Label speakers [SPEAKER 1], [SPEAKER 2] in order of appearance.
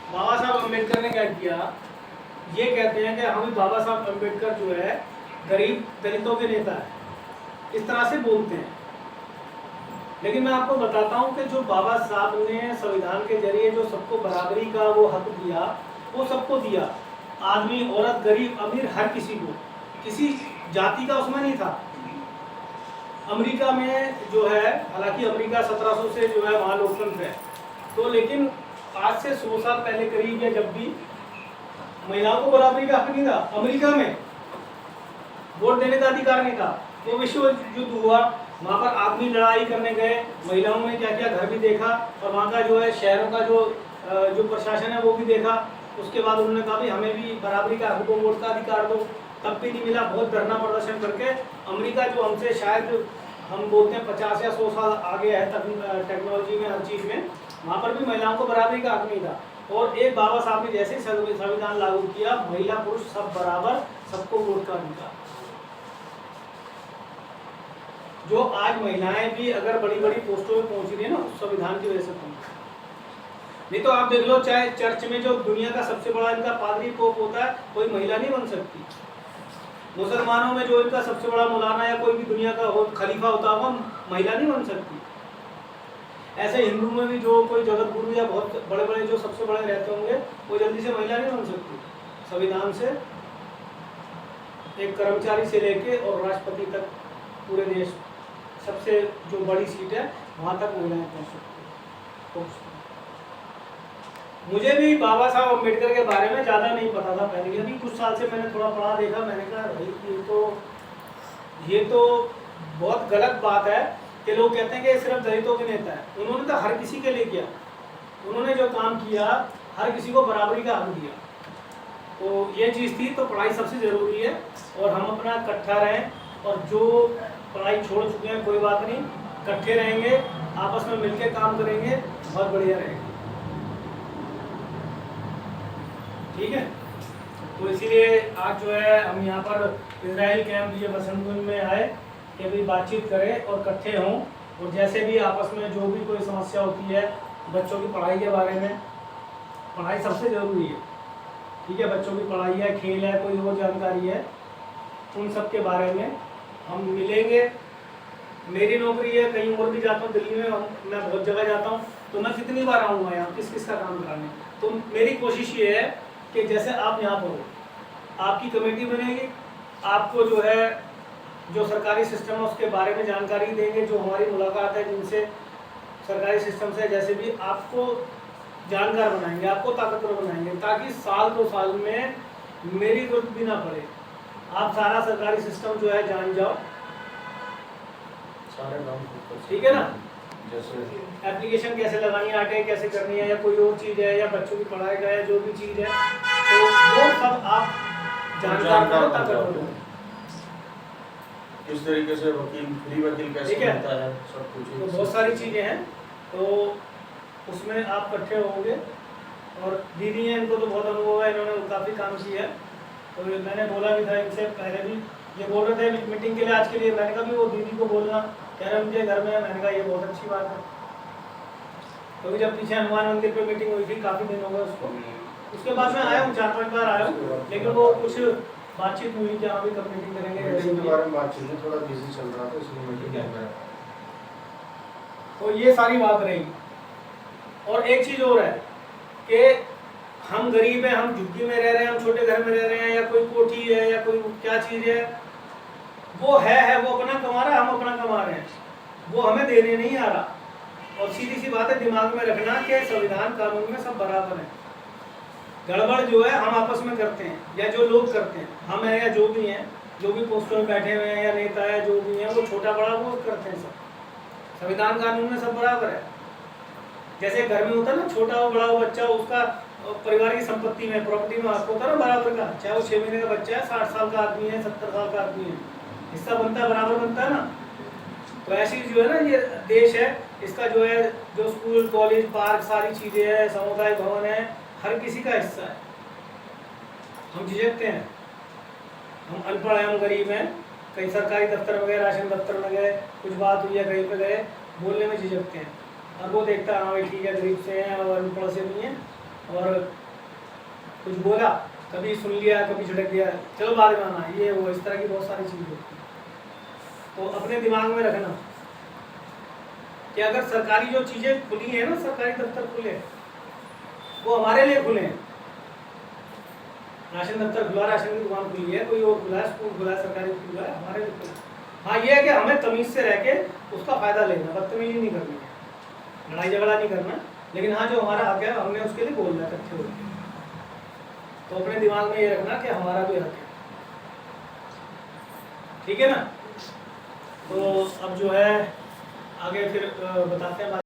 [SPEAKER 1] बाबा साहब अम्बेडकर ने क्या किया, ये कहते हैं कि हम बाबा साहब अम्बेडकर जो है गरीब दलितों के नेता है, इस तरह से बोलते हैं। लेकिन मैं आपको बताता हूँ कि जो बाबा साहब ने संविधान के जरिए जो सबको बराबरी का वो हक दिया, वो सबको दिया, आदमी औरत गरीब अमीर हर किसी को, किसी जाति का उसमें नहीं था। अमेरिका में जो है, हालांकि अमेरिका 1700 से जो है वहाँ लोकतंत्र है, तो लेकिन आज से 100 साल पहले करीब या जब भी महिलाओं को बराबरी का हक नहीं था। अमेरिका में वोट देने का अधिकार नहीं था। वो विश्व युद्ध हुआ, वहाँ पर आदमी लड़ाई करने गए, महिलाओं ने क्या क्या घर भी देखा, और वहाँ का जो है शहरों का जो प्रशासन है वो भी देखा। उसके बाद उन्होंने कहा भी हमें भी बराबरी का हक दो, वोट का अधिकार दो, तब भी नहीं मिला। बहुत धरना प्रदर्शन करके अमेरिका जो हमसे शायद हम बोलते हैं 50 या 100 साल आगे है टेक्नोलॉजी में, हर चीज़ में, वहाँ पर भी महिलाओं को बराबरी का हक नहीं था। और एक बाबा साहब ने जैसे संविधान लागू किया, महिला पुरुष सब बराबर, सबको वोट का अधिकार। जो आज महिलाएं भी अगर बड़ी बड़ी पोस्टों में पहुंच रही है ना, उस संविधान की वजह से पहुंच। नहीं तो आप देख लो, चाहे चर्च में जो दुनिया का सबसे बड़ा इनका पादरी पोप होता है, कोई महिला नहीं बन सकती। मुसलमानों में जो इनका सबसे बड़ा मौलाना या कोई भी दुनिया का खलीफा होता है, वो महिला नहीं बन सकती। ऐसे हिंदू में भी जो कोई जगत गुरु या बहुत बड़े बड़े जो सबसे बड़े रहते होंगे, वो जल्दी से महिला नहीं बन सकती। संविधान से एक कर्मचारी से लेके और राष्ट्रपति तक पूरे देश सबसे जो बड़ी सीट है वहाँ तक महिलाएं पहुँच सकती हैं। मुझे भी बाबा साहब अम्बेडकर के बारे में ज़्यादा नहीं पता था पहले, अभी कुछ साल से मैंने थोड़ा पढ़ा देखा, मैंने कहा भाई ये तो बहुत गलत बात है कि लोग कहते हैं कि सिर्फ दलितों के नेता है। उन्होंने तो हर किसी के लिए किया, उन्होंने जो काम किया हर किसी को बराबरी का हक दिया। तो ये चीज़ थी, तो पढ़ाई सबसे ज़रूरी है, और हम अपना इकट्ठा रहें, और जो पढ़ाई छोड़ चुके हैं कोई बात नहीं, इकट्ठे रहेंगे, आपस में मिलकर काम करेंगे, बहुत बढ़िया रहेंगे। ठीक है, तो इसीलिए आज जो है हम यहाँ पर इजराइल कैंप ये बसंतगुंज में आए कि भाई बातचीत करें और इकट्ठे हों, और जैसे भी आपस में जो भी कोई समस्या होती है बच्चों की पढ़ाई के बारे में, पढ़ाई सबसे ज़रूरी है, ठीक है, बच्चों की पढ़ाई है, खेल है, कोई और जानकारी है, उन सब के बारे में हम मिलेंगे। मेरी नौकरी है, कहीं और भी जाता हूँ, दिल्ली में मैं बहुत जगह जाता हूँ, तो मैं कितनी बार आऊँगा यहाँ किस किस का काम कराने। तो मेरी कोशिश ये है कि जैसे आप यहाँ पर हो, आपकी कमेटी बनेगी, आपको जो है जो सरकारी सिस्टम है उसके बारे में जानकारी देंगे, जो हमारी मुलाकात है जिनसे सरकारी सिस्टम से, जैसे भी आपको जानकार बनाएंगे, आपको ताकतवर बनाएंगे, ताकि साल 2 साल में मेरी जरूरत भी ना पड़े, आप सारा सरकारी सिस्टम जो है जान जाओ,
[SPEAKER 2] सारे काम।
[SPEAKER 1] ठीक है ना।
[SPEAKER 2] जैसे
[SPEAKER 1] एप्लीकेशन कैसे लगानी है, आरटीआई कैसे करनी है, या कोई और चीज़ है, या बच्चों की पढ़ाई का है, जो भी चीज़ है, तो वो सब आप जानकार ताकतवर।
[SPEAKER 2] किस तरीके से फ्री वकील कैसे मिलता है, सब कुछ।
[SPEAKER 1] तो बहुत सारी चीज़ें हैं, तो उसमें आप इकट्ठे होंगे। और दीदी हैं, इनको तो बहुत अनुभव है, इन्होंने काफ़ी काम किया है, तो मैंने बोला भी था इनसे पहले भी, ये बोल रहे थे मीटिंग के लिए आज के लिए, मैंने कहा भी वो दीदी को बोलना, कह रहे उनके घर में है, मैंने कहा ये बहुत अच्छी बात है। तो जब पीछे हनुमान मंदिर पे मीटिंग हुई थी, काफ़ी दिन हो गए उसको, उसके बाद मैं आया हूँ, 4-5 बार आया हूँ, लेकिन वो कुछ बातचीत हुई कि हाँ भी कब मीटिंग करेंगे,
[SPEAKER 2] मीटिंग के बारे में बातचीत में थोड़ा बिजी चल रहा था, इसलिए मीटिंग नहीं कर रहा।
[SPEAKER 1] तो ये सारी बात रहेगी। और एक चीज़ और है कि हम गरीब हैं, हम झुग्गी में रह रहे हैं, हम छोटे घर में रह रहे हैं, या कोई कोठी है, या कोई क्या चीज़ है, वो है वो अपना कमा रहा है, हम अपना कमा रहे हैं, वो हमें देने नहीं आ रहा। और सीधी सी बात है, दिमाग में रखना कि संविधान कानून में सब बराबर है। गड़बड़ जो है हम आपस में करते हैं, या जो लोग करते हैं, हम हैं या जो भी हैं, जो भी पोस्टों में बैठे हुए हैं या नेता है जो भी हैं, वो छोटा बड़ा वो करते हैं। सब संविधान कानून में सब बराबर है। जैसे घर में होता है ना, छोटा हो बड़ा हो बच्चा, उसका परिवार की संपत्ति में, प्रॉपर्टी में हक होता है ना बराबर का, चाहे वो 6 महीने का बच्चा है, 60 साल का आदमी है, 70 साल का आदमी है, हिस्सा बनता है, बराबर बनता है ना। तो ऐसी जो है ना ये देश है, इसका जो है जो स्कूल कॉलेज पार्क सारी चीज़ें हैं, सामुदायिक भवन है, हर किसी का हिस्सा है। हम झिझकते हैं, हम अनपढ़ हैं, हम गरीब हैं, कहीं सरकारी दफ्तर में गए, राशन दफ्तर में गए, कुछ बात हुई है कहीं पे गए, बोलने में झिझकते हैं। और वो देखता है हाँ भाई ठीक है, गरीब से हैं और अनपढ़ से भी हैं, और कुछ बोला, कभी सुन लिया कभी झटक गया, चलो बाद में आना, ये वो इस तरह की बहुत सारी चीज़ें होती हैं। तो अपने दिमाग में रखना कि अगर सरकारी जो चीज़ें खुली हैं ना, सरकारी दफ्तर खुले हैं, वो हमारे लिए खुले हैं। राशन दफ्तर खुला, राशन की दुकान खुली है, कोई और खुला है, स्कूल खुला है, सरकारी खुला है, हमारे लिए खुला है। हाँ ये है कि हमें तमीज़ से रह के उसका फ़ायदा लेना, बदतमीजी नहीं करनी है, लड़ाई झगड़ा नहीं करना, लेकिन हाँ जो हमारा हक है हमने उसके लिए बोलना है इकट्ठे होकर। तो अपने दिमाग में ये रखना कि हमारा भी हक है, ठीक है ना। तो अब जो है आगे फिर बताते हैं।